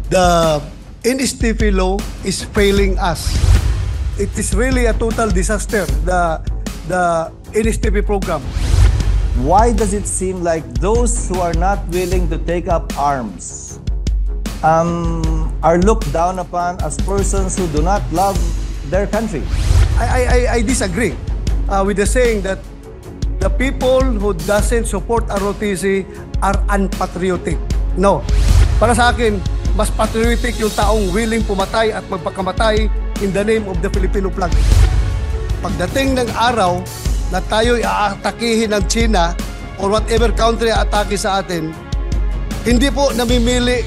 the NSTP law is failing us. It is really a total disaster, the NSTP program. Why does it seem like those who are not willing to take up arms are looked down upon as persons who do not love their country? I disagree with the saying that the people who doesn't support ROTC are unpatriotic. No. Para sa akin, mas patriotic yung taong willing pumatay at magpakamatay in the name of the Filipino flag. Pagdating ng araw na tayo'y aatakihin ng China or whatever country atake sa atin, hindi po namimili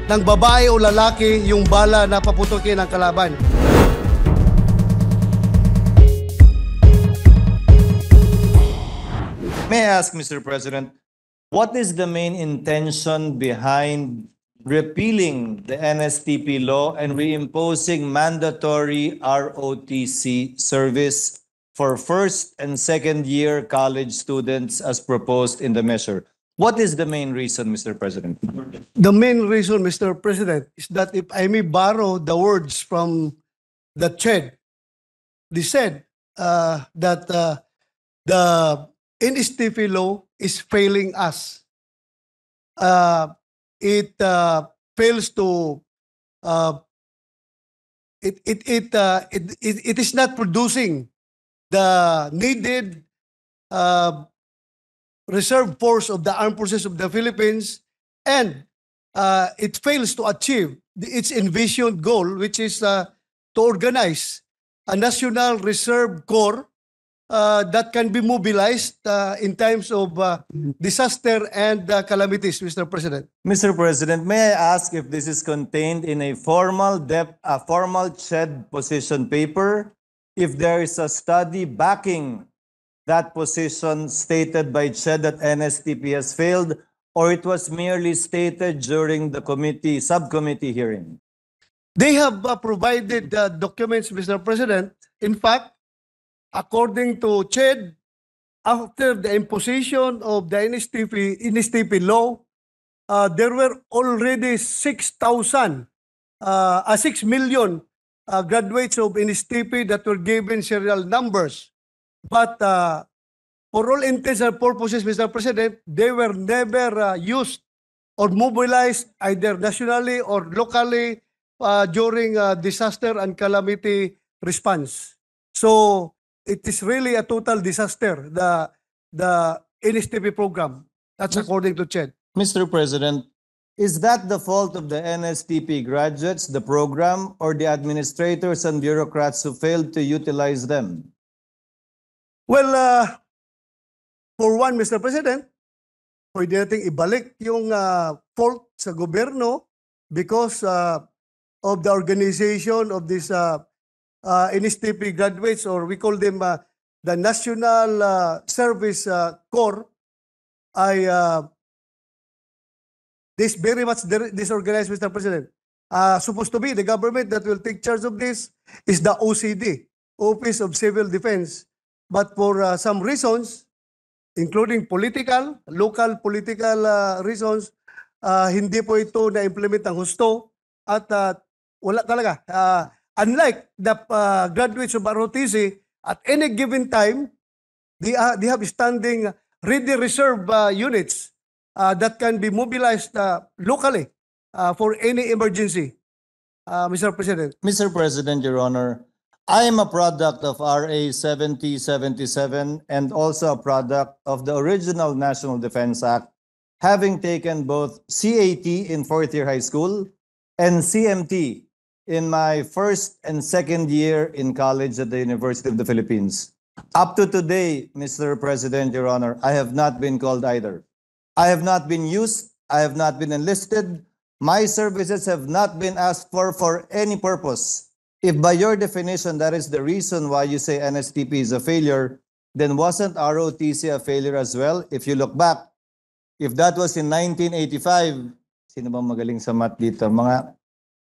ng babae o lalaki yung bala na paputukin ng kalaban. May I ask, Mr. President, what is the main intention behind repealing the NSTP law and reimposing mandatory ROTC service for first and second year college students as proposed in the measure? What is the main reason, Mr. President? The main reason, Mr. President, is that if I may borrow the words from the Chiz, they said that the NSTP law is failing us. It fails to it is not producing the needed reserve force of the armed forces of the Philippines, and it fails to achieve its envisioned goal, which is to organize a national reserve corps that can be mobilized in times of disaster and calamities, Mr. President. Mr. President, may I ask if this is contained in a formal Chiz position paper, if there is a study backing that position stated by Chiz that NSTP has failed, or it was merely stated during the subcommittee hearing? They have provided documents, Mr. President. In fact, according to Chiz, after the imposition of the NSTP law, there were already 6 million graduates of NSTP that were given serial numbers. But for all intents and purposes, Mr. President, they were never used or mobilized either nationally or locally during disaster and calamity response. So it is really a total disaster, the NSTP program. That's according to Chiz. Mr. President, is that the fault of the NSTP graduates, the program, or the administrators and bureaucrats who failed to utilize them? Well, for one, Mr. President, pwede nating ibalik yung fault sa gobyerno because of the organization of this NSTP graduates, or we call them the National Service Corps, this very much disorganized, Mr. President. Supposed to be the government that will take charge of this is the OCD, Office of Civil Defense. But for some reasons, including local political reasons, hindi po ito na-implement ang husto at wala talaga. Unlike the graduates of ROTC, at any given time, they have standing ready reserve units that can be mobilized locally for any emergency, Mr. President. Mr. President, Your Honor, I am a product of RA 7077 and also a product of the original National Defense Act, having taken both CAT in fourth year high school and CMT in my first and second year in college at the University of the Philippines. Up to today, Mr. President, Your Honor, I have not been called either. I have not been used. I have not been enlisted. My services have not been asked for any purpose. If by your definition that is the reason why you say NSTP is a failure, then wasn't ROTC a failure as well? If you look back, if that was in 1985, sino bang magaling sa math dito? Mga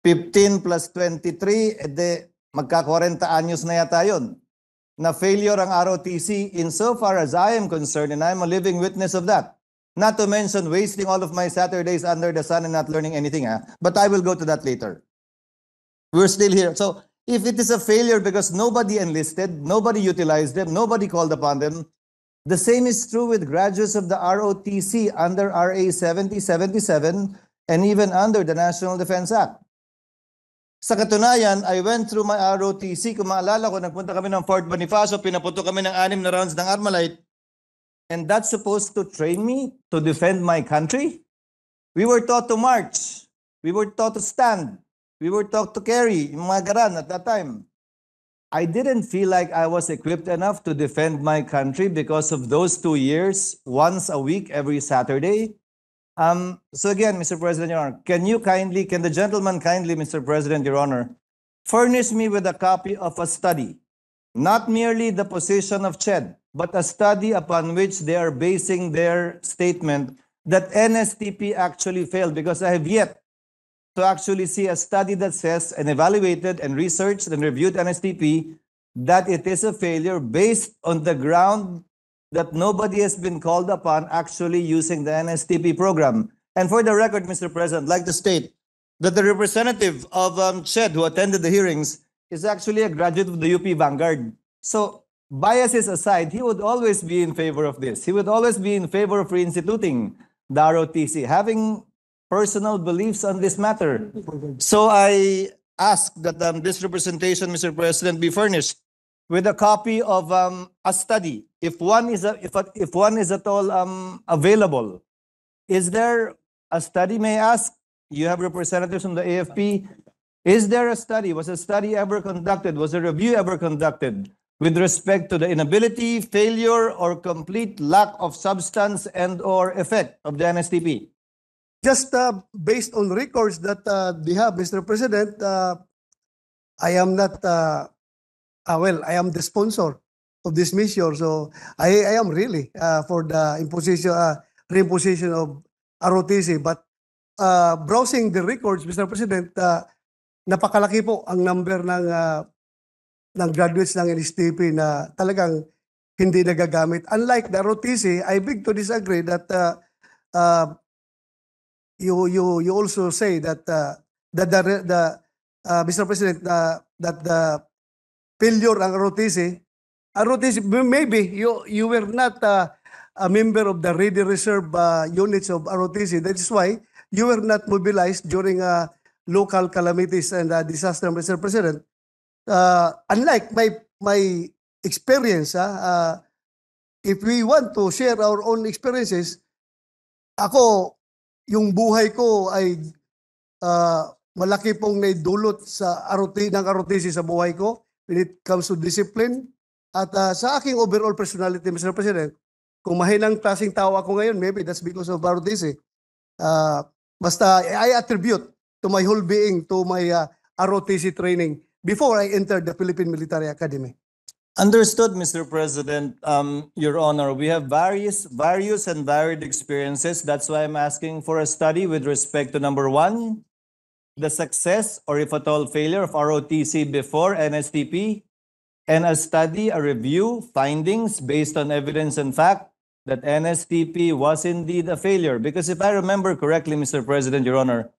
15 plus 23, edi magka-40 anyos na yata yun. Na failure ang ROTC insofar as I am concerned, and I'm a living witness of that. Not to mention wasting all of my Saturdays under the sun and not learning anything. But I will go to that later. We're still here. So if it is a failure because nobody enlisted, nobody utilized them, nobody called upon them, the same is true with graduates of the ROTC under RA 7077 and even under the National Defense Act. Sa katunayan, I went through my ROTC. Kung maalala ko, nagpunta kami ng Fort Bonifacio, pinaputo kami ng 6 na rounds ng Armalite. And that's supposed to train me to defend my country? We were taught to march. We were taught to stand. We were taught to carry yung mga garan at that time. I didn't feel like I was equipped enough to defend my country because of those 2 years, once a week, every Saturday. So again, Mr. President, Your Honor, can the gentleman kindly, Mr. President, Your Honor, furnish me with a copy of a study, not merely the position of CHED, but a study upon which they are basing their statement that NSTP actually failed, because I have yet to actually see a study that says and evaluated and researched and reviewed NSTP that it is a failure based on the ground that nobody has been called upon actually using the NSTP program. And for the record, Mr. President, I'd like to state that the representative of CHED who attended the hearings is actually a graduate of the UP Vanguard. So biases aside, he would always be in favor of this. He would always be in favor of reinstituting the ROTC, having personal beliefs on this matter. So I ask that this representation, Mr. President, be furnished with a copy of a study, if one is at all available. Is there a study, may I ask? You have representatives from the AFP. Is there a study? Was a study ever conducted? Was a review ever conducted with respect to the inability, failure, or complete lack of substance and or effect of the NSTP? Just based on records that they have, Mr. President, I am not, I am the sponsor of this mission. So I am really for the reimposition of ROTC. But browsing the records, Mr. President, napakalaki po ang number ng graduates ng NSTP na talagang hindi nagagamit. Unlike the ROTC, I beg to disagree that you also say that Mr. President, that the failure ang ROTC, maybe you were not a member of the ready reserve units of ROTC. That is why you were not mobilized during local calamities and disaster, Mr. President. Unlike my experience, if we want to share our own experiences, ako, yung buhay ko ay malaki pong naidulot sa ROTC sa buhay ko when it comes to discipline. At sa aking overall personality, Mr. President, kung mahinang klaseng tao ako ngayon, maybe that's because of ROTC. Basta I attribute to my whole being to my ROTC training before I entered the Philippine Military Academy. Understood, Mr. President. Your Honor, we have various and varied experiences. That's why I'm asking for a study with respect to number one, the success or if at all failure of ROTC before NSTP, and a study, a review, findings based on evidence and fact that NSTP was indeed a failure. Because if I remember correctly, Mr. President, Your Honor,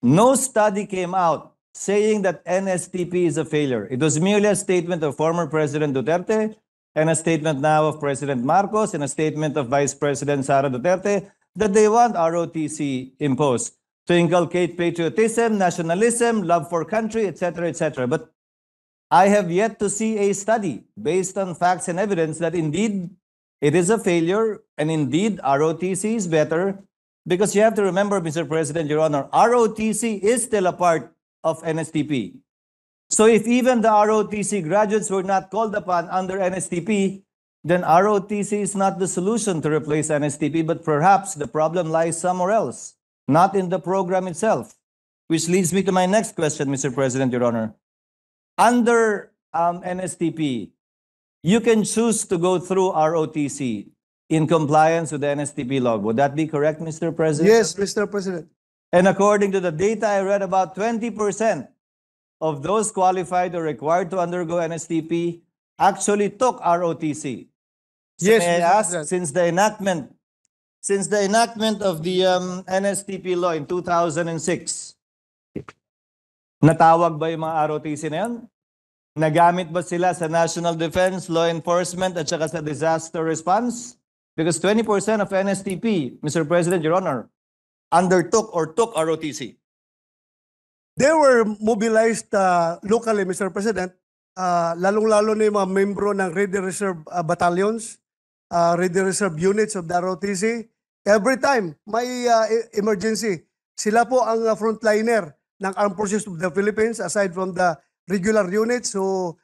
no study came out saying that NSTP is a failure. It was merely a statement of former President Duterte and a statement now of President Marcos and a statement of Vice President Sara Duterte that they want ROTC imposed to inculcate patriotism, nationalism, love for country, etc., etc. But I have yet to see a study based on facts and evidence that indeed it is a failure and indeed ROTC is better, because you have to remember, Mr. President, Your Honor, ROTC is still a part of NSTP. So if even the ROTC graduates were not called upon under NSTP, then ROTC is not the solution to replace NSTP, but perhaps the problem lies somewhere else, not in the program itself. Which leads me to my next question, Mr. President, Your Honor. Under NSTP, you can choose to go through ROTC in compliance with the NSTP law. Would that be correct, Mr. President? Yes, Mr. President. And according to the data I read, about 20% of those qualified or required to undergo NSTP actually took ROTC. So Yes, may I Mr. ask, President. since the enactment since the enactment of the NSTP law in 2006, natawag ba yung mga ROTC na yan? Nagamit ba sila sa national defense, law enforcement, at saka sa disaster response? Because 20% of NSTP, Mr. President, Your Honor, undertook or took ROTC. They were mobilized locally, Mr. President, lalong-lalo na yung mga membro ng Ready Reserve battalions, Ready Reserve units of the ROTC. Every time may emergency, sila po ang frontliner ng Armed Forces of the Philippines aside from the regular units who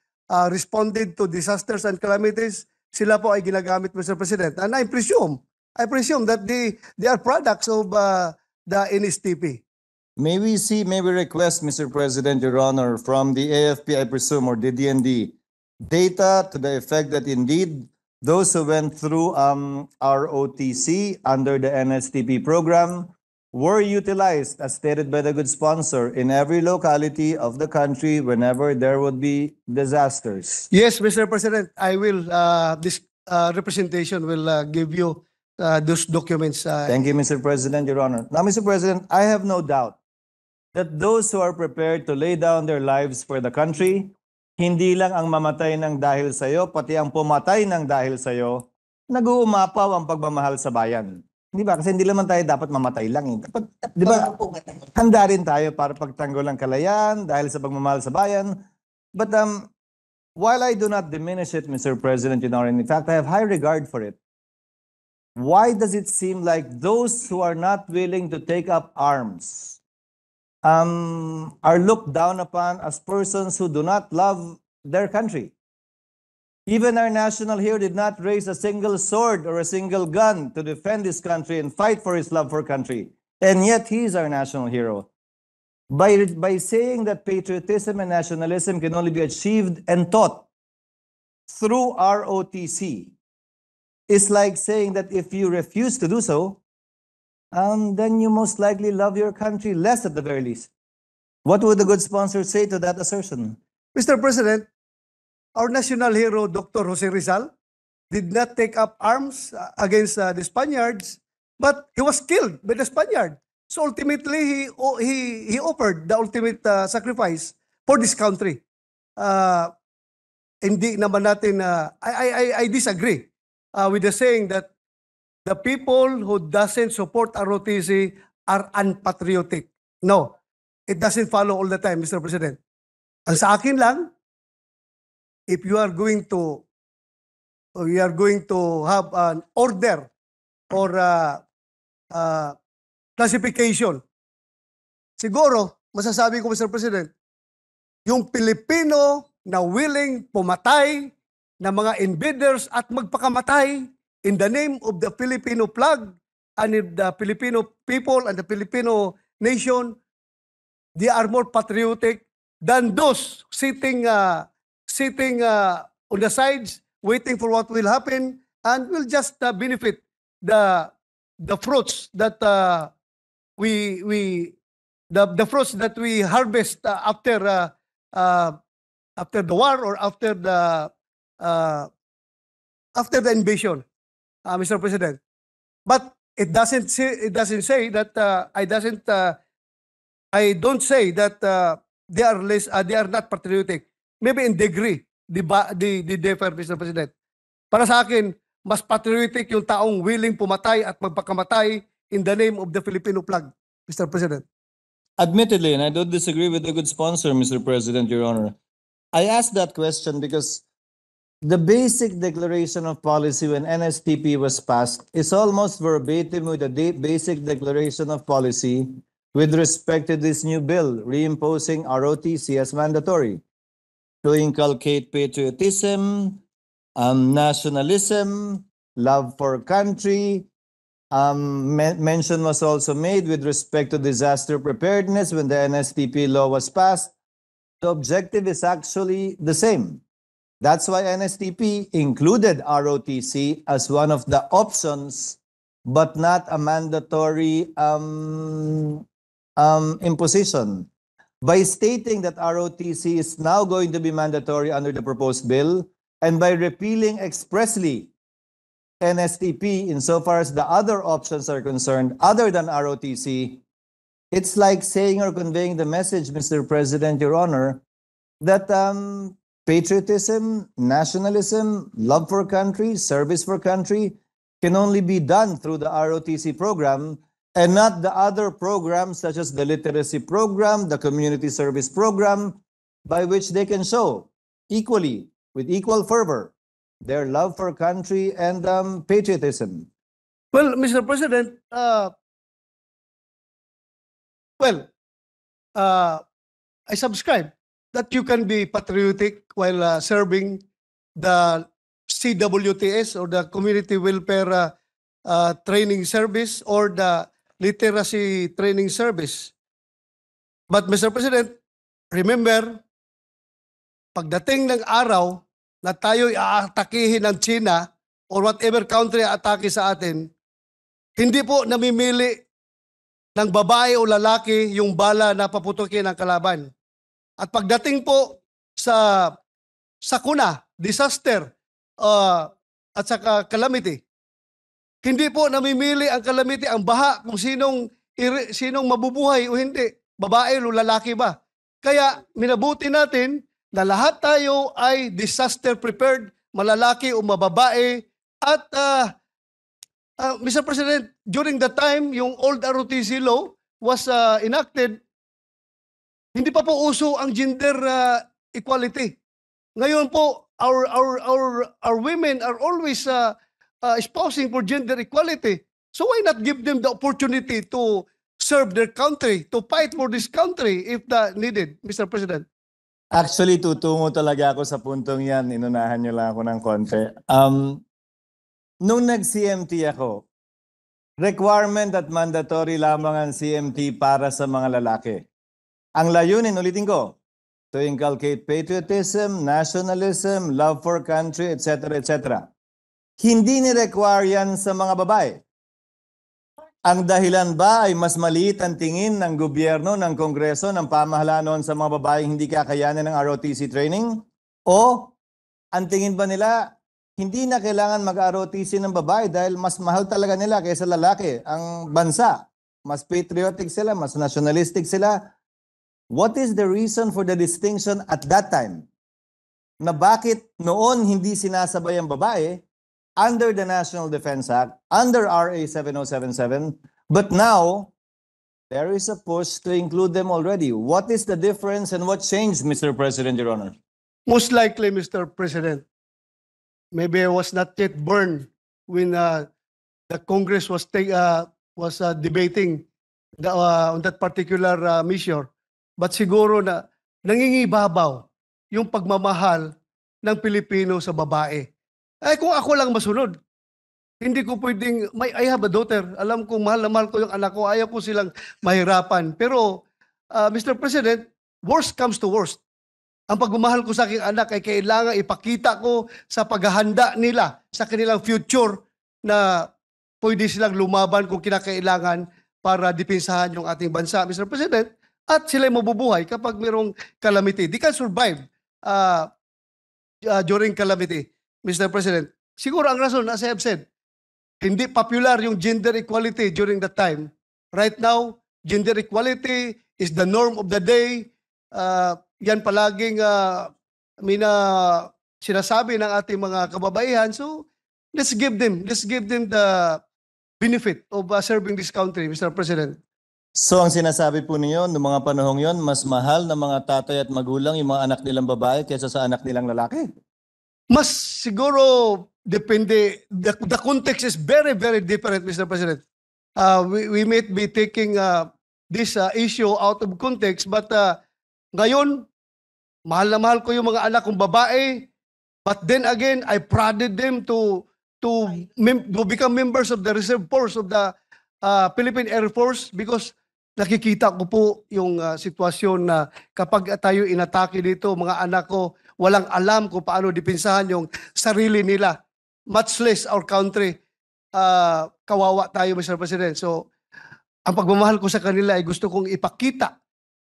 responded to disasters and calamities. Sila po ay ginagamit, Mr. President. And I presume that they are products of the NSTP. May we request, Mr. President, Your Honor, from the AFP, I presume, or the DND, data to the effect that indeed those who went through ROTC under the NSTP program were utilized, as stated by the good sponsor, in every locality of the country whenever there would be disasters. Yes, Mr. President, I will, this representation will give you those documents. Thank you, Mr. President, Your Honor. Now, Mr. President, I have no doubt that those who are prepared to lay down their lives for the country, hindi lang ang mamatay ng dahil sa'yo, pati ang pumatay ng dahil sa'yo, nag-uumapaw ang pagmamahal sa bayan. Di ba? Kasi hindi naman tayo dapat mamatay lang. Dapat, di ba? Handa rin tayo para pagtanggol ang kalayaan dahil sa pagmamahal sa bayan. But while I do not diminish it, Mr. President, Your Honor, in fact, I have high regard for it. Why does it seem like those who are not willing to take up arms are looked down upon as persons who do not love their country? Even our national hero did not raise a single sword or a single gun to defend his country and fight for his love for country. And yet he is our national hero. By saying that patriotism and nationalism can only be achieved and taught through ROTC, is like saying that if you refuse to do so, then you most likely love your country less at the very least. What would the good sponsor say to that assertion? Mr. President, our national hero, Dr. Jose Rizal, did not take up arms against the Spaniards, but he was killed by the Spaniard. So ultimately, he offered the ultimate sacrifice for this country. Hindi naman natin, I disagree with the saying that the people who doesn't support ROTC are unpatriotic. No, it doesn't follow all the time, Mr. President. Ang sa akin lang, if you are going to have an order or classification, siguro, masasabi ko, Mr. President, yung Pilipino na willing pumatay na mga invaders at magpakamatay in the name of the Filipino flag and the Filipino people and the Filipino nation, they are more patriotic than those sitting on the sides, waiting for what will happen, and will just benefit the fruits that the fruits that we harvest after the war or after the invasion, Mr. President. But it doesn't say that I don't say that they are not patriotic. Maybe in degree, the differ, Mr. President. Para sa akin, mas patriotic yung taong willing pumatay at magpakamatay in the name of the Filipino flag, Mr. President. Admittedly, and I don't disagree with the good sponsor, Mr. President, Your Honor, I asked that question because the basic declaration of policy when NSTP was passed is almost verbatim with the basic declaration of policy with respect to this new bill, reimposing ROTC as mandatory to inculcate patriotism, nationalism, love for country. Mention was also made with respect to disaster preparedness when the NSTP law was passed. The objective is actually the same. That's why NSTP included ROTC as one of the options, but not a mandatory imposition. By stating that ROTC is now going to be mandatory under the proposed bill, and by repealing expressly NSTP, insofar as the other options are concerned, other than ROTC, it's like saying or conveying the message, Mr. President, Your Honor, that patriotism, nationalism, love for country, service for country can only be done through the ROTC program and not the other programs such as the literacy program, the community service program, by which they can show equally, with equal fervor, their love for country and patriotism. Well, Mr. President, I subscribe that you can be patriotic while serving the CWTS or the Community Welfare Training Service or the Literacy Training Service. But Mr. President, remember, pagdating ng araw na tayo'y aatakihin ng China or whatever country atake sa atin, hindi po namimili ng babae o lalaki yung bala na paputukin ng kalaban. At pagdating po sa sakuna, disaster, at saka calamity, hindi po namimili ang calamity, ang baha, kung sinong mabubuhay o hindi, babae o lalaki ba. Kaya minabuti natin na lahat tayo ay disaster prepared, malalaki o mababae. At Mr. President, during the time yung old ROTC law was enacted, hindi pa po uso ang gender equality. Ngayon po, our women are always espousing for gender equality. So why not give them the opportunity to serve their country, to fight for this country if needed, Mr. President? Actually, tutungo talaga ako sa puntong yan. Inunahan niyo lang ako ng konti. Nung nag-CMT ako, requirement at mandatory lamang ang CMT para sa mga lalaki. Ang layunin, ulitin ko, to inculcate patriotism, nationalism, love for country, etc., etc. Hindi ni-require yan sa mga babae. Ang dahilan ba ay mas maliit ang tingin ng gobyerno, ng kongreso, ng pamahalaan noon sa mga babaeng hindi kakayanin ng ROTC training? O ang tingin ba nila, hindi na kailangan mag-ROTC ng babae dahil mas mahal talaga nila kaysa lalaki ang bansa? Mas patriotic sila, mas nationalistic sila. What is the reason for the distinction at that time? Na bakit noon hindi sinasabay ang babae under the National Defense Act, under RA 7077, but now there is a push to include them already. What is the difference and what changed, Mr. President, Your Honor? Most likely, Mr. President, maybe I was not yet born when the Congress was debating on that particular measure. But siguro na nangingibabaw yung pagmamahal ng Pilipino sa babae. Ay kung ako lang masunod, hindi ko pwedeng, I have a daughter, alam ko mahal na mahal ko yung anak ko, ayaw ko silang mahirapan. Pero Mr. President, worst comes to worst. Ang pagmamahal ko sa aking anak ay kailangan ipakita ko sa paghahanda nila sa kanilang future na pwede silang lumaban kung kinakailangan para depensahan yung ating bansa, Mr. President. At sila mabubuhay kapag mayroong calamity. They can survive during calamity, Mr. President. Siguro ang rason, as I have said, hindi popular yung gender equality during that time. Right now, gender equality is the norm of the day. Yan palaging sinasabi ng ating mga kababaihan. So, let's give them the benefit of serving this country, Mr. President. So ang sinasabi po niyo, noong mga panahong yon, mas mahal ng mga tatay at magulang yung mga anak nilang babae kaysa sa anak nilang lalaki? Mas siguro, depende. The context is very, very different, Mr. President. We may be taking this issue out of context, but ngayon, mahal na mahal ko yung mga anak kong babae, but then again, I prodded them to become members of the reserve force of the Philippine Air Force because nakikita ko po yung sitwasyon na kapag tayo inatake dito, mga anak ko, walang alam kung paano depensahan yung sarili nila. Much less our country. Kawawa tayo, Mr. President. So, ang pagmamahal ko sa kanila ay gusto kong ipakita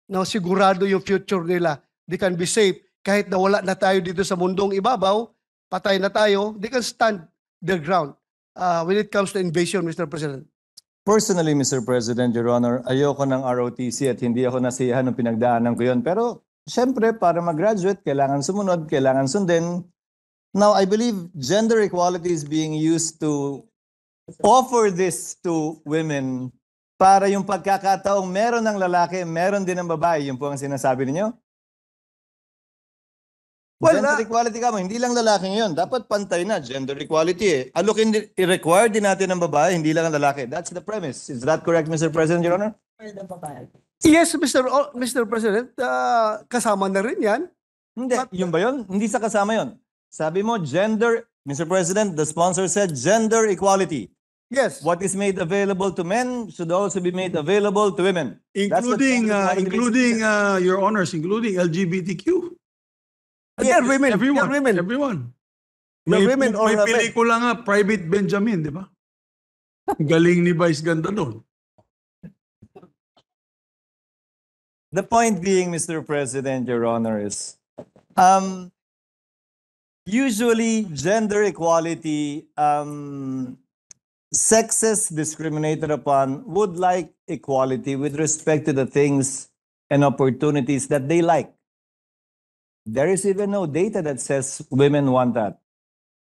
na sigurado yung future nila. They can be safe. Kahit na wala na tayo dito sa mundong ibabaw, patay na tayo, they can stand their ground. when it comes to invasion, Mr. President? Personally, Mr. President, Your Honor, ayoko ng ROTC at hindi ako nasiyahan ng pinagdaanan ko yun. Pero, syempre, para mag-graduate, kailangan sumunod, kailangan sundin. Now, I believe gender equality is being used to offer this to women para yung pagkakataong meron ng lalaki, meron din ng babae. Yun po ang sinasabi ninyo? Well, Gender equality ka mo, hindi lang lalaki ngayon. Dapat pantay na, gender equality eh. I-require din natin ng babae, hindi lang ang lalaki. That's the premise. Is that correct, Mr. President, Your Honor? Yes, Mr. President, kasama na rin yan. Hindi. Yun ba yun? Hindi sa kasama yun. Sabi mo, gender, Mr. President, the sponsor said gender equality. Yes. What is made available to men should also be made available to women. Including, Your Honors, including LGBTQ. They're women. Everyone. They're women. Everyone. They're women or may men. pelikula nga, Private Benjamin, di ba? Galing ni Vice ganda doon. The point being, Mr. President, Your Honor, is usually gender equality, sexes discriminated upon would like equality with respect to the things and opportunities that they like. There is even no data that says women want that.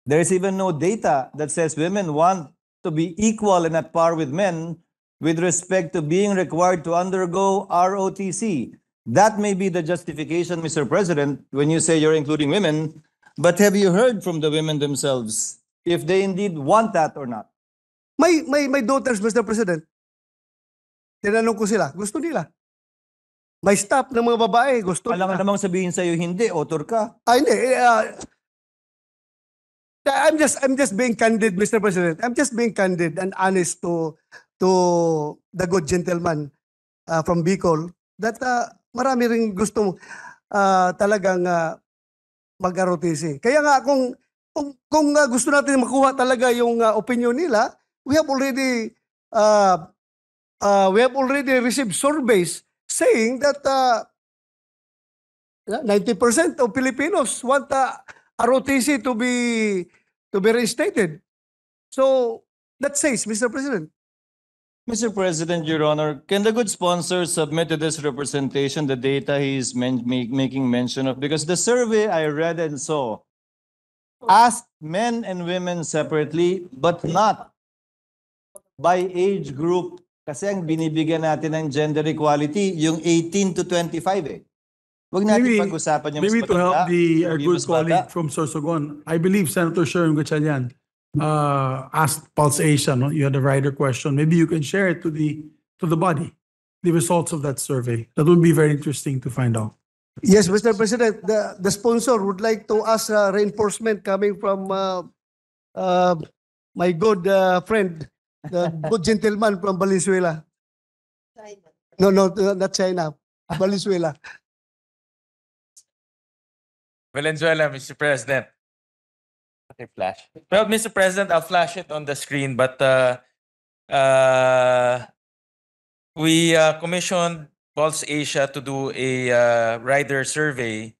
There is even no data that says women want to be equal and at par with men with respect to being required to undergo ROTC. That may be the justification, Mr. President, when you say you're including women, but have you heard from the women themselves if they indeed want that or not? My daughters, Mr. President, tinanong ko sila, gusto nila. May staff ng mga babae, gusto Alam nila. namang sabihin sa'yo, hindi, author ka. Hindi. I'm just being candid, Mr. President. I'm just being candid and honest to the good gentleman from Bicol that marami ring gusto talagang mag-ROTC. Kaya nga kung gusto natin makuha talaga yung opinion nila, we have already received surveys saying that 90% of Filipinos want ROTC to be reinstated. So that says, Mr. President. Mr. President, Your Honor, can the good sponsor submit to this representation the data he is making mention of? Because the survey I read and saw asked men and women separately, but not by age group. Kasi ang binibigyan natin ng gender equality, yung 18 to 25 eh. Huwag natin pag-usapan yung mas Maybe to help our yung good mas colleague bata. from Sorsogon, I believe Senator Sherwin Gatchalian asked Pulse Asia, no? You had a rider question. Maybe you can share it to the body, the results of that survey. That would be very interesting to find out. Yes, Mr. President, the sponsor would like to ask reinforcement coming from my good friend, the good gentleman from Valenzuela. No, not China. Valenzuela. Valenzuela, Mr. President. Okay, flash. Well, Mr. President, I'll flash it on the screen, but we commissioned Pulse Asia to do a rider survey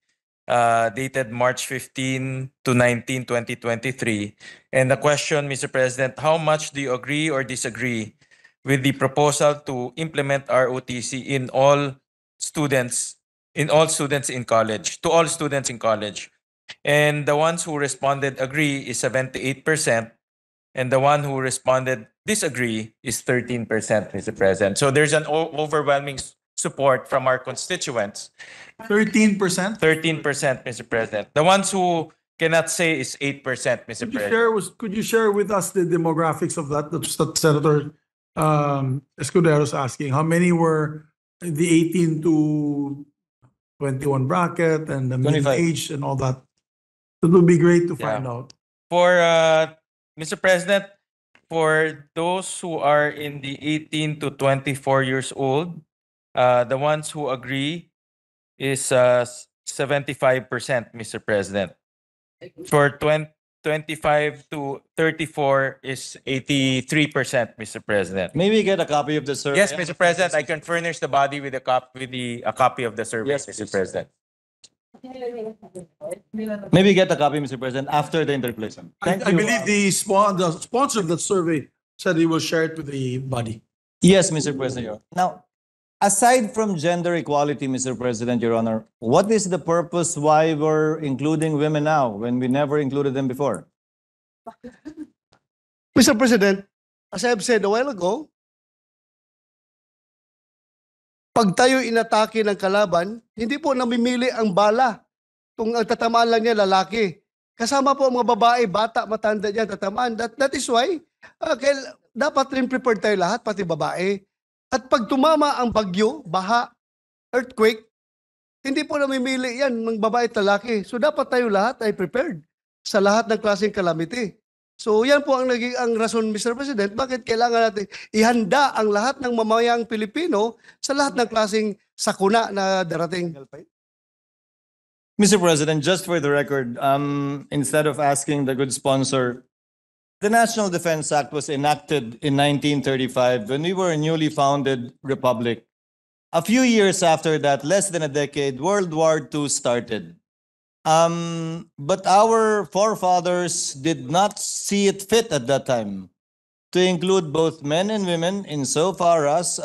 dated March 15 to 19, 2023. And the question, Mr. President, how much do you agree or disagree with the proposal to implement ROTC in all students in college, to all students in college? And the ones who responded agree is 78%, and the one who responded disagree is 13%, Mr. President. So there's an overwhelming support from our constituents. 13%? 13%, Mr. President. The ones who cannot say is 8%, Mr. President. Could you share with us the demographics of that? That's what Senator Escudero is asking. How many were the 18 to 21 bracket and the mean 25. age and all that? It would be great to find Yeah. out. For Mr. President, for those who are in the 18 to 24 years old, the ones who agree is 75%, Mr. President. For 25 to 34 is 83%, Mr. President. May we get a copy of the survey? Yes, Mr. President, I can furnish the body with a copy of the survey, Yes, Mr. please. President. Maybe get a copy, Mr. President, after the interpellation. Thank I you. believe the sponsor of that survey said he will share it with the body. Yes, Mr. President, Your Honor. Now, aside from gender equality, Mr. President, Your Honor, what is the purpose why we're including women now when we never included them before? Mr. President, as I have said a while ago, pag tayo inatake ng kalaban, hindi po namimili ang bala. Kung ang tatamaan lang niya lalaki. Kasama po ang mga babae, bata, matanda niya tatamaan. That is why dapat rin prepared tayo lahat, pati babae. At pag tumama ang bagyo, baha, earthquake, hindi po namimili yan ng babae at lalaki. So dapat tayo lahat ay prepared sa lahat ng klaseng calamity. So yan po ang naging ang rason, Mr. President, bakit kailangan natin ihanda ang lahat ng mamayang Pilipino sa lahat ng klaseng sakuna na darating. Mr. President, just for the record, instead of asking the good sponsor, the National Defense Act was enacted in 1935 when we were a newly founded republic. A few years after that, less than a decade, World War II started. But our forefathers did not see it fit at that time to include both men and women insofar as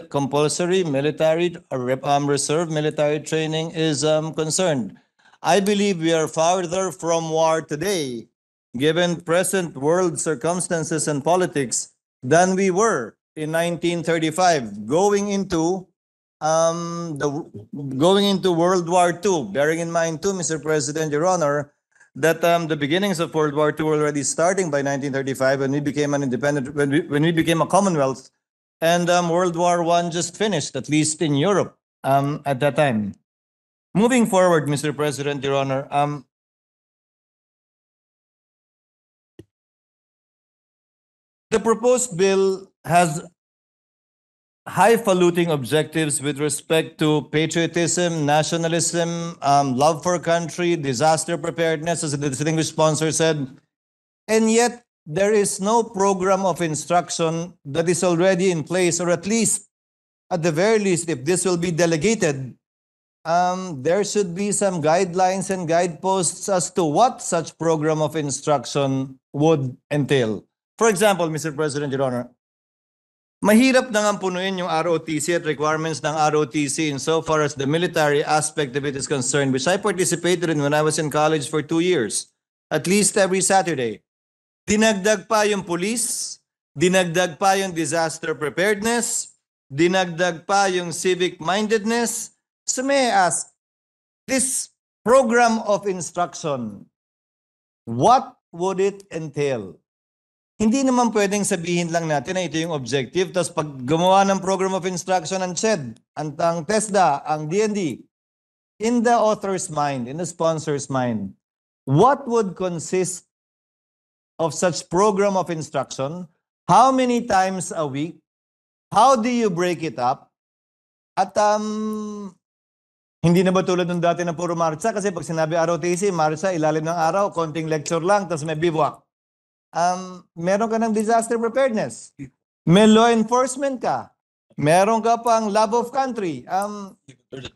compulsory military reserve military training is concerned. I believe we are farther from war today, given present world circumstances and politics, than we were in 1935, going into World War II. Bearing in mind too, Mr. President, Your Honor, that the beginnings of World War II were already starting by 1935 when we became an independent, when we became a Commonwealth, and World War I just finished, at least in Europe at that time. Moving forward, Mr. President, Your Honor, the proposed bill has highfalutin objectives with respect to patriotism, nationalism, love for country, disaster preparedness, as the distinguished sponsor said. And yet, there is no program of instruction that is already in place, or at least, at the very least, if this will be delegated, there should be some guidelines and guideposts as to what such program of instruction would entail. For example, Mr. President, Your Honor, mahirap na nga punuin yung ROTC at requirements ng ROTC insofar as the military aspect of it is concerned, which I participated in when I was in college for 2 years, at least every Saturday. Dinagdag pa yung police, dinagdag pa yung disaster preparedness, dinagdag pa yung civic mindedness. So may I ask, this program of instruction, what would it entail? Hindi naman pwedeng sabihin lang natin na ito yung objective, tapos pag gumawa ng program of instruction ang CHED, ang TESDA, ang DND, in the author's mind, in the sponsor's mind, what would consist of such program of instruction? How many times a week? How do you break it up? At hindi na ba tulad ng dati na puro marcha? Kasi pag sinabi ROTC, marcha, ilalim ng araw, konting lecture lang, tapos may bivouac. Meron ka ng disaster preparedness. May law enforcement ka. Meron ka pang love of country.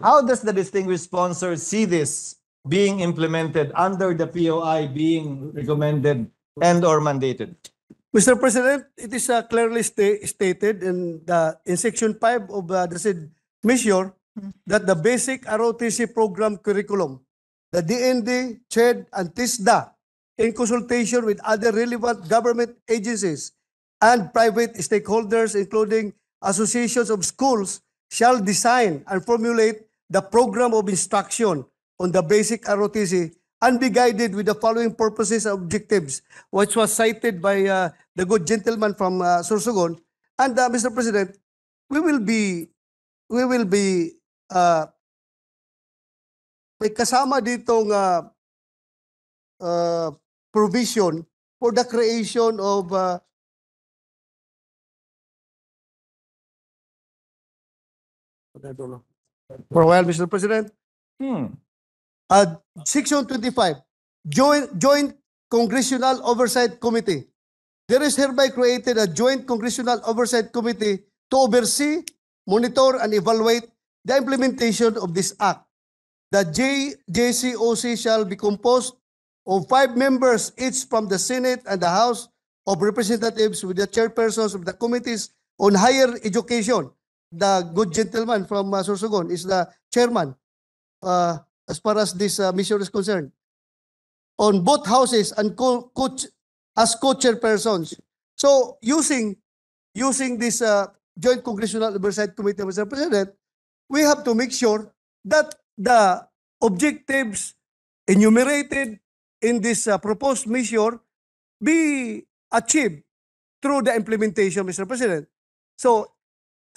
How does the distinguished sponsor see this being implemented under the POI being recommended and or mandated? Mr. President, it is clearly stated in Section 5 of the said measure that the basic ROTC program curriculum, the DND, CHED, and TISDA, in consultation with other relevant government agencies and private stakeholders, including associations of schools, shall design and formulate the program of instruction on the basic ROTC and be guided with the following purposes and objectives, which was cited by the good gentleman from Sorsogon. And Mr. President, we will be may kasama ditong provision for the creation of for a while, Mr. President. Section 25, Joint Congressional Oversight Committee. There is hereby created a Joint Congressional Oversight Committee to oversee, monitor, and evaluate the implementation of this act. The JCOC shall be composed of 5 members, each from the Senate and the House of Representatives, with the chairpersons of the committees on higher education. The good gentleman from Sorsogon is the chairman as far as this mission is concerned. On both houses and as co-chairpersons. So using this Joint Congressional Oversight Committee, Mr. President, we have to make sure that the objectives enumerated in this proposed measure be achieved through the implementation, Mr. President. So,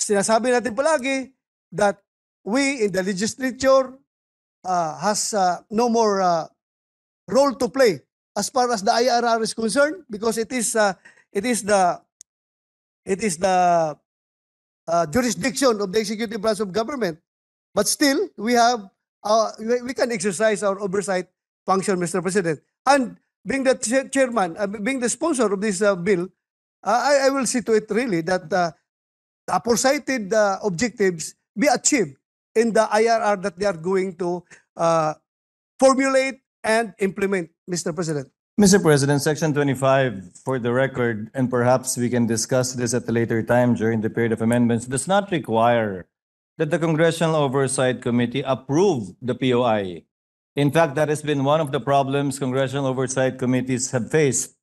sinasabi natin palagi that we in the legislature has no more role to play as far as the IRR is concerned, because it is the jurisdiction of the executive branch of government. But still, we can exercise our oversight function, Mr. President. And being the chairman, being the sponsor of this bill, I will see to it really that the aforecited objectives be achieved in the IRR that they are going to formulate and implement, Mr. President. Mr. President, Section 25, for the record, and perhaps we can discuss this at a later time during the period of amendments, does not require that the Congressional Oversight Committee approve the POI. In fact, that has been one of the problems Congressional Oversight Committees have faced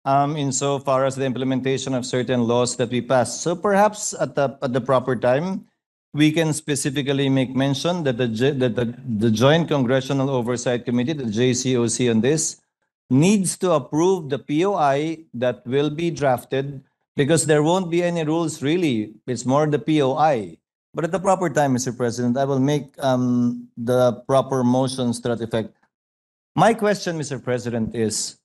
insofar as the implementation of certain laws that we pass. So perhaps at the proper time, we can specifically make mention that the Joint Congressional Oversight Committee, the JCOC on this, needs to approve the POI that will be drafted, because there won't be any rules really. It's more the POI. But at the proper time, Mr. President, I will make the proper motions to that effect. My question, Mr. President, is,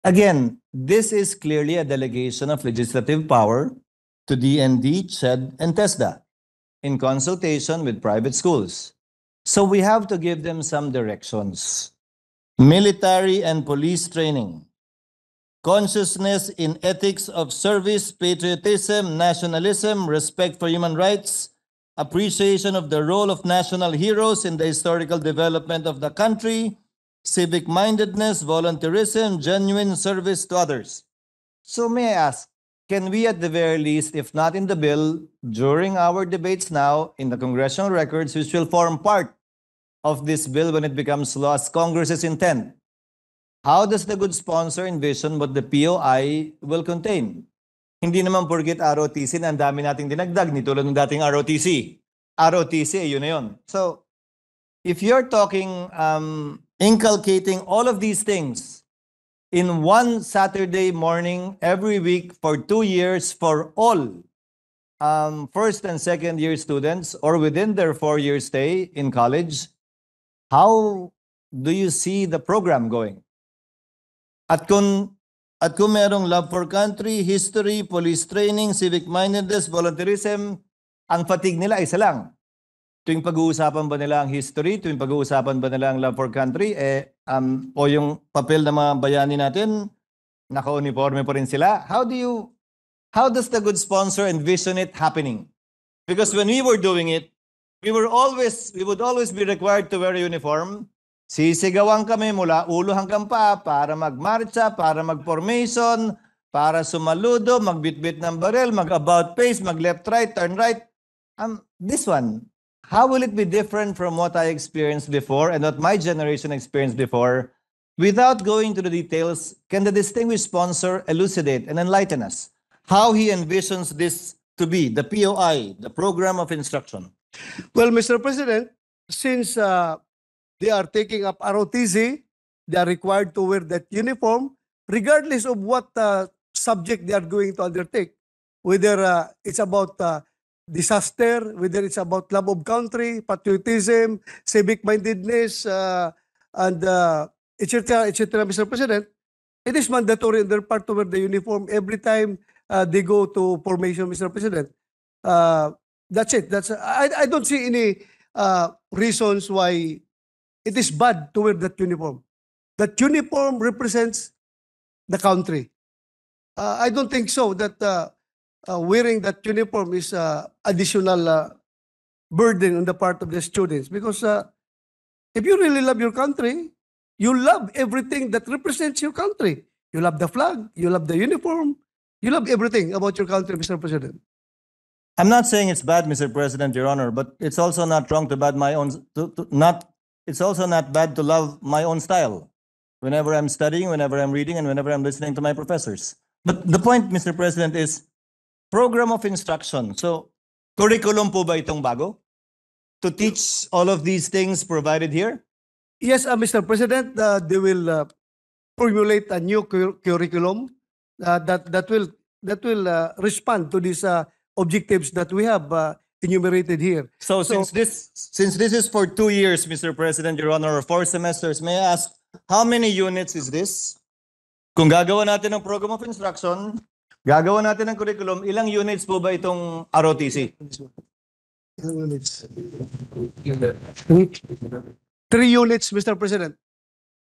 again, this is clearly a delegation of legislative power to DND, CHED, and TESDA in consultation with private schools. So we have to give them some directions. Military and police training, consciousness in ethics of service, patriotism, nationalism, respect for human rights, appreciation of the role of national heroes in the historical development of the country, civic-mindedness, volunteerism, genuine service to others. So may I ask, can we at the very least, if not in the bill, during our debates now in the congressional records, which will form part of this bill when it becomes law as Congress's intent, how does the good sponsor envision what the POI will contain? Hindi naman porket ROTC na ang dami nating dinagdag, ni tulad ng dating ROTC. ROTC, yun na yun. So, if you're talking, inculcating all of these things in one Saturday morning every week for 2 years for all first and second year students or within their 4-year stay in college, how do you see the program going? At kung merong love for country, history, police training, civic-mindedness, volunteerism, ang fatigue nila isa lang. Tuwing pag-uusapan ba nila ang history, tuwing pag-uusapan ba nila ang love for country, o yung papel ng mga bayani natin, naka-uniforme pa rin sila. How does the good sponsor envision it happening? Because when we were doing it, we would always be required to wear a uniform. Sisigawan kami mula ulo hanggang paa para magmarcha, para mag-formation, para sumaludo, magbitbit ng baril, mag-about face, mag-left right, turn right. This one, how will it be different from what I experienced before and what my generation experienced before? Without going to the details, can the distinguished sponsor elucidate and enlighten us how he envisions this to be, the POI, the program of instruction? Well, Mr. President, since they are taking up ROTC, they are required to wear that uniform, regardless of what subject they are going to undertake. Whether it's about disaster, whether it's about love of country, patriotism, civic-mindedness, and etc., Mr. President, it is mandatory on their part to wear the uniform every time they go to formation, Mr. President. That's it. I don't see any reasons why it is bad to wear that uniform. That uniform represents the country. I don't think so that wearing that uniform is additional burden on the part of the students, because If you really love your country, you love everything that represents your country. You love the flag, you love the uniform, you love everything about your country, Mr. President. I'm not saying it's bad, Mr. President, Your Honor, but it's also not wrong to bad my own it's also not bad to love my own style. Whenever I'm studying, whenever I'm reading, and whenever I'm listening to my professors. But the point, Mr. President, is program of instruction. So, curriculum po ba itong bago? To teach all of these things provided here? Yes, Mr. President, they will formulate a new curriculum that will respond to these objectives that we have enumerated here. So since this is for 2 years, Mr. President, Your Honor, or 4 semesters, may I ask, how many units is this? Kung gagawa natin ng program of instruction, gagawa natin ng curriculum, ilang units po ba itong ROTC? 3 units, Mr. President.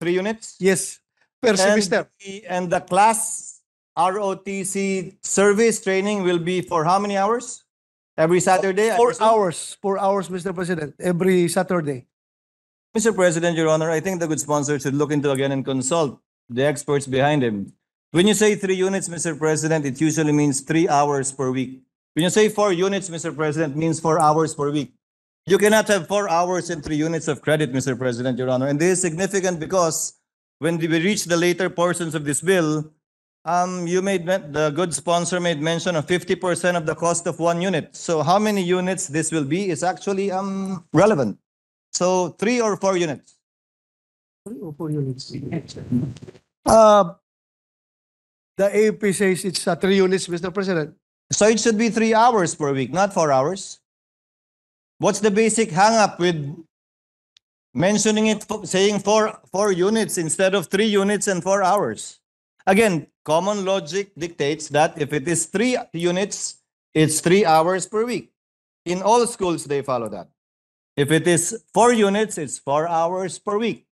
3 units? Yes, per semester. And the class ROTC service training will be for how many hours? Every Saturday? I 4 presume? hours. 4 hours, Mr. President, every Saturday. Mr. President, Your Honor, I think the good sponsor should look into again and consult the experts behind him. When you say 3 units, Mr. President, it usually means 3 hours per week. When you say 4 units, Mr. President, means 4 hours per week. You cannot have 4 hours and 3 units of credit, Mr. President, Your Honor. And this is significant because when we reach the later portions of this bill, the good sponsor made mention of 50% of the cost of 1 unit. So how many units this will be is actually relevant. So 3 or 4 units. 3 or 4 units. The AFP says it's 3 units, Mr. President. So it should be 3 hours per week, not 4 hours. What's the basic hang-up with mentioning it, saying 4 units instead of 3 units and 4 hours? Again, common logic dictates that if it is 3 units, it's 3 hours per week. In all schools, they follow that. If it is 4 units, it's 4 hours per week.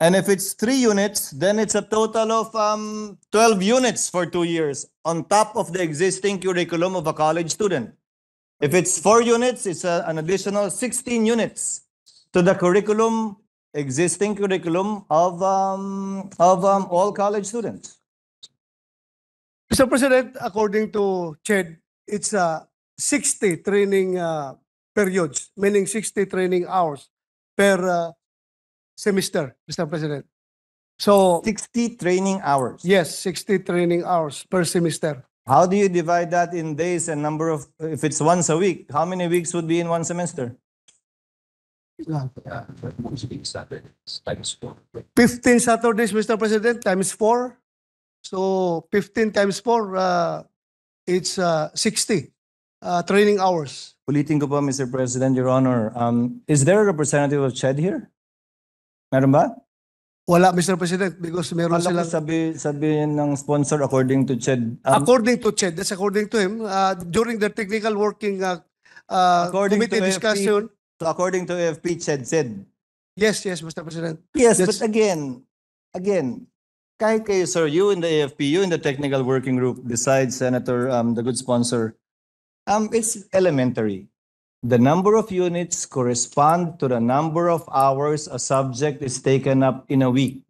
And if it's 3 units, then it's a total of 12 units for 2 years on top of the existing curriculum of a college student. If it's 4 units, it's an additional 16 units to the existing curriculum of all college students. Mr. President, according to CHED, it's 60 training periods, meaning 60 training hours per semester, Mr. President. So, 60 training hours. yes, 60 training hours per semester. How do you divide that in days and number of, if it's once a week, how many weeks would be in one semester? 15 Saturdays, Mr. President, times 4. So 15 times 4, it's 60 training hours. Ulitin ko po, Mr. President, Your Honor. Is there a representative of CHED here? Meron ba? Wala, Mr. President, because meron Alam ko silang... sabi ng sponsor according to CHED. According to CHED, that's according to him, during the technical working committee to AFP, discussion. So according to AFP, CHED said. Yes, Mr. President. Yes, That's- but again, kahit kayo, sir, you in the AFP, you in the technical working group, besides Senator, the good sponsor, it's elementary. The number of units correspond to the number of hours a subject is taken up in a week.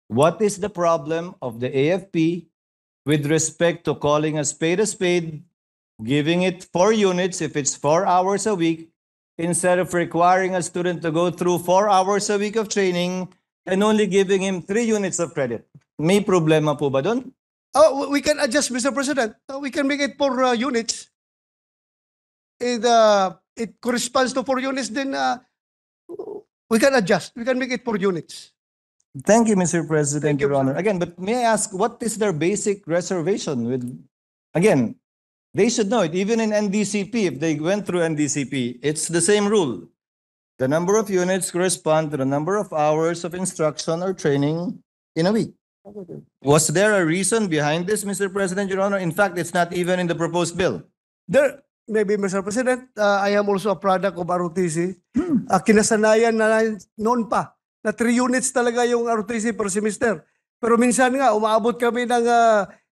What is the problem of the AFP with respect to calling a spade, giving it 4 units if it's 4 hours a week, instead of requiring a student to go through 4 hours a week of training and only giving him 3 units of credit? May problema po ba doon? Oh, we can adjust, Mr. President. We can make it 4 units. It corresponds to 4 units, then we can adjust. We can make it 4 units. Thank you, Mr. President, Thank you, Your Honor. Again, but may I ask, what is their basic reservation with, again, they should know it. Even in NDCP, if they went through NDCP, it's the same rule. The number of units correspond to the number of hours of instruction or training in a week. Was there a reason behind this, Mr. President, Your Honor? In fact, it's not even in the proposed bill. There, maybe, Mr. President, I am also a product of ROTC. Kinasanayan na noon pa na 3 units talaga yung ROTC per semester. Pero minsan nga, umaabot kami ng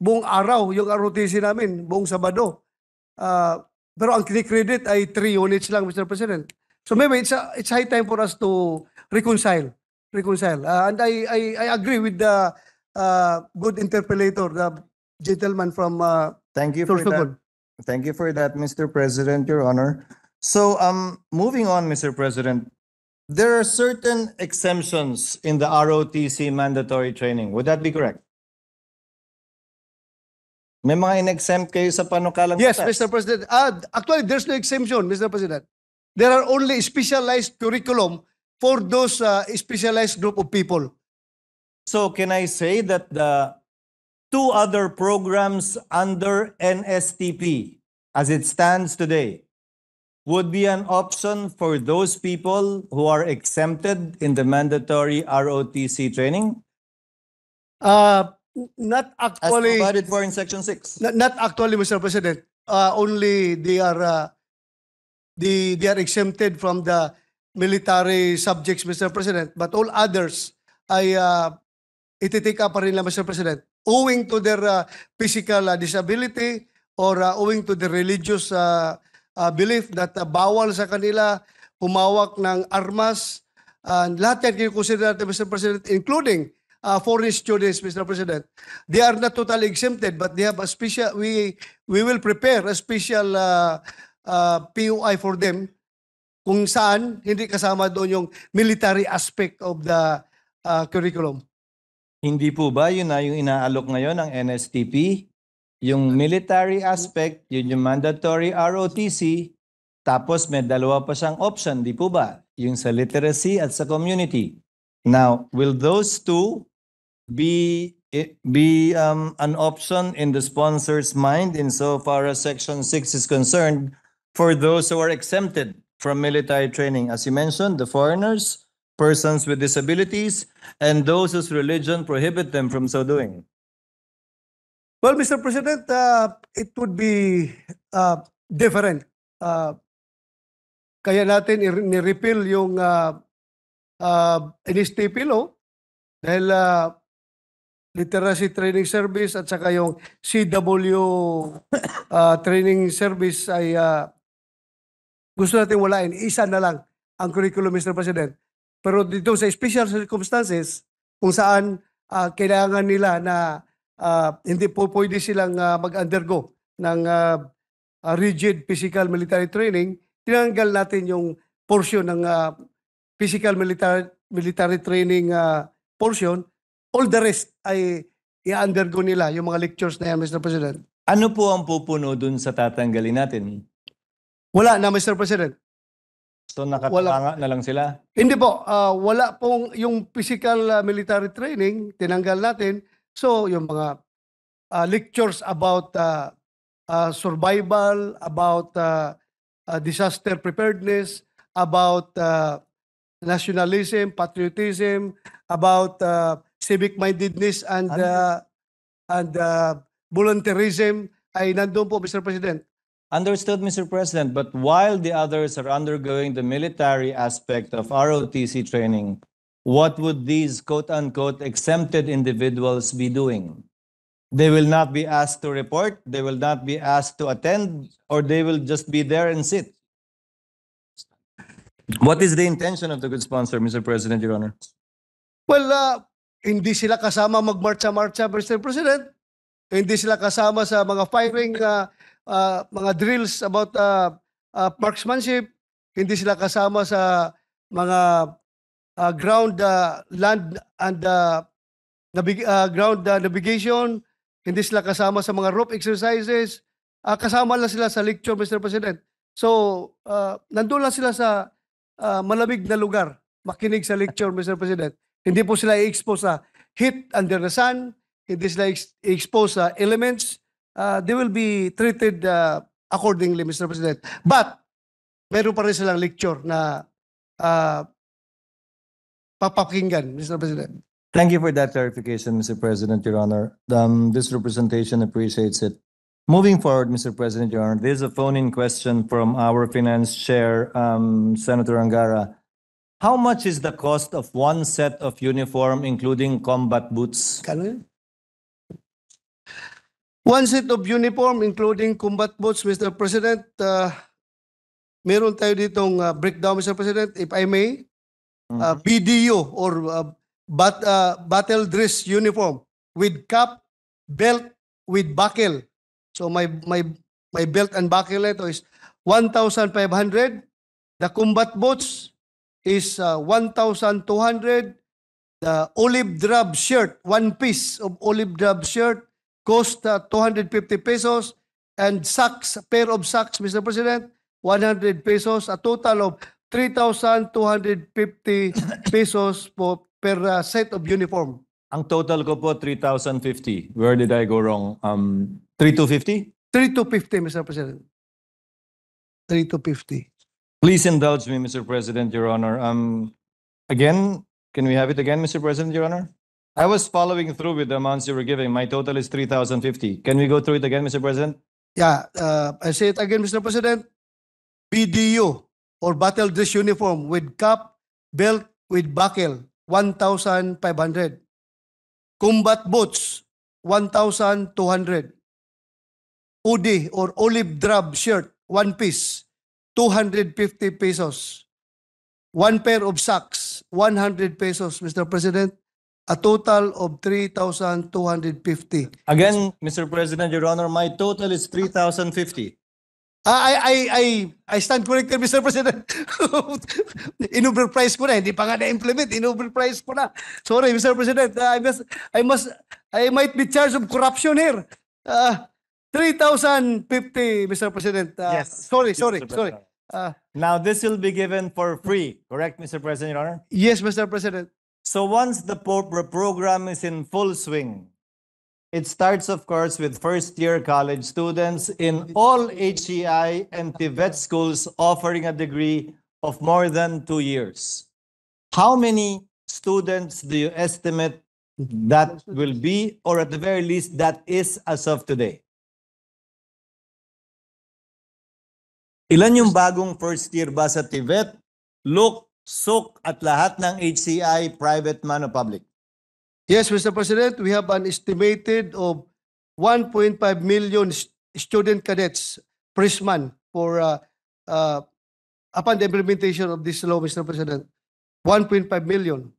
buong araw yung ROTC namin, buong Sabado. Pero ang kinikredit ay 3 units lang, Mr. President. So maybe it's high time for us to reconcile. And I agree with the good interpellator, the gentleman from Thank you for Sorsogon. that. Thank you for that, Mr. President, Your Honor. So, moving on, Mr. President, there are certain exemptions in the ROTC mandatory training. Would that be correct? May mga in-exempt kayo sa panukalang Yes, batas? Mr. President. Actually, there's no exemption, Mr. President. There are only specialized curriculum for those specialized group of people. So can I say that the two other programs under NSTP, as it stands today, would be an option for those people who are exempted in the mandatory ROTC training, Not as actually. provided for in Section 6? Not actually, Mr. President. Only they are exempted from the military subjects, Mr. President. But all others ay iti-take up pa rin lang, Mr. President. Owing to their physical disability or owing to the religious belief that bawal sa kanila humawak ng armas. Lahat yan kinukonsider natin, Mr. President, including foreign students, Mr. President. They are not totally exempted, but they have a special, we will prepare a special POI for them kung saan hindi kasama doon yung military aspect of the curriculum. Hindi po ba yun na yung inaalok ngayon ng NSTP? Yung military aspect, yun yung mandatory ROTC, tapos may dalawa pa siyang option, di po ba? Yung sa literacy at sa community. Now, will those two be an option in the sponsor's mind insofar as Section 6 is concerned for those who are exempted from military training? As you mentioned, the foreigners, persons with disabilities, and those whose religion prohibit them from so doing. Well, Mr. President, it would be different. Kaya natin ni-repeal yung NSTP law dahil Literacy Training Service at saka yung CW Training Service ay gusto natin walain. Isa na lang ang curriculum, Mr. President. Pero dito sa special circumstances kung saan kailangan nila na hindi po pwede silang mag-undergo ng rigid physical military training, tinanggal natin yung portion ng physical military training portion. All the rest ay i-undergo nila yung mga lectures na yan, Mr. President. Ano po ang pupuno dun sa tatanggalin natin? Wala na, Mr. President. So nakatanga na lang sila? Hindi po. Wala pong yung physical military training, tinanggal natin. So yung mga lectures about survival, about disaster preparedness, about nationalism, patriotism, about civic-mindedness and volunteerism ay nandun po, Mr. President. Understood, Mr. President, but while the others are undergoing the military aspect of ROTC training, what would these quote-unquote exempted individuals be doing? They will not be asked to report, they will not be asked to attend, or they will just be there and sit. What is the intention of the good sponsor, Mr. President, Your Honor? Well, hindi sila kasama magmarcha-marcha, Mr. President. Hindi sila kasama sa mga firing, mga drills about marksmanship. Hindi sila kasama sa mga ground, land, and ground navigation. Hindi sila kasama sa mga rope exercises. Kasama lang sila sa lecture, Mr. President. So, nandun lang sila sa malamig na lugar, makinig sa lecture, Mr. President. Hindi po sila i-expose sa heat under the sun. Hindi sila i-expose sa elements. They will be treated accordingly, Mr. President. But, meron pa rin silang lecture na papakinggan, Mr. President. Thank you for that clarification, Mr. President, Your Honor. This representation appreciates it. Moving forward, Mr. President, Your Honor, there's a phone-in question from our Finance Chair, Senator Angara. How much is the cost of one set of uniform, including combat boots? Kano yun? One set of uniform including combat boots, Mr. President. Meron tayo ditong breakdown, Mr. President, if I may. BDU or battle dress uniform with cap, belt, with buckle. So my belt and buckle ito is 1,500. The combat boots is 1,200. The olive drab shirt, one piece of olive drab shirt cost 250 pesos. And socks, pair of socks, Mr. President, 100 pesos. A total of 3,250 pesos po per set of uniform. Ang total ko po 3,050. Where did I go wrong? 3,250? 3,250, Mr. President. 3,250. Please indulge me, Mr. President, Your Honor. Again, can we have it again, Mr. President, Your Honor? I was following through with the amounts you were giving. My total is 3,050. Can we go through it again, Mr. President? Yeah, I say it again, Mr. President. BDU or battle dress uniform with cap, belt, with buckle, 1,500. Combat boots, 1,200. Hoodie or olive drab shirt, one piece, 250 pesos. One pair of socks, 100 pesos, Mr. President. A total of 3,250. Again, Mr. President, Your Honor, my total is 3,050. I stand corrected, Mr. President. In-overprice ko na, hindi pa nga na-implement, in-overprice ko na. Sorry, Mr. President, I might be charged of corruption here. 3,050, Mr. President. Yes. Sorry. Mr. President. Now, this will be given for free, correct, Mr. President, Your Honor? Yes, Mr. President. So once the program is in full swing, it starts, of course, with first-year college students in all HEI and TVET schools offering a degree of more than 2 years. How many students do you estimate that will be, or at the very least, that is as of today? Ilan yung bagong first-year ba sa TVET, LUC, SUC, at lahat ng HCI, private man o public? Yes, Mr. President, we have an estimated of 1.5 million student cadets freshman for upon the implementation of this law, Mr. President. 1.5 million.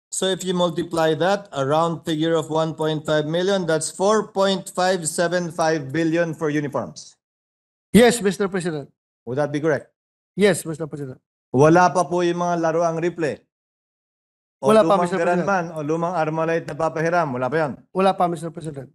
So if you multiply that, a round figure of 1.5 million, that's 4.575 billion for uniforms. Yes, Mr. President. Would that be correct? Yes, Mr. President. Wala pa po yung mga laruang replay. O Wala pa, lumang Mr. President. Granman, o lumang Armalite na papahiram. Wala pa yan. Wala pa, Mr. President.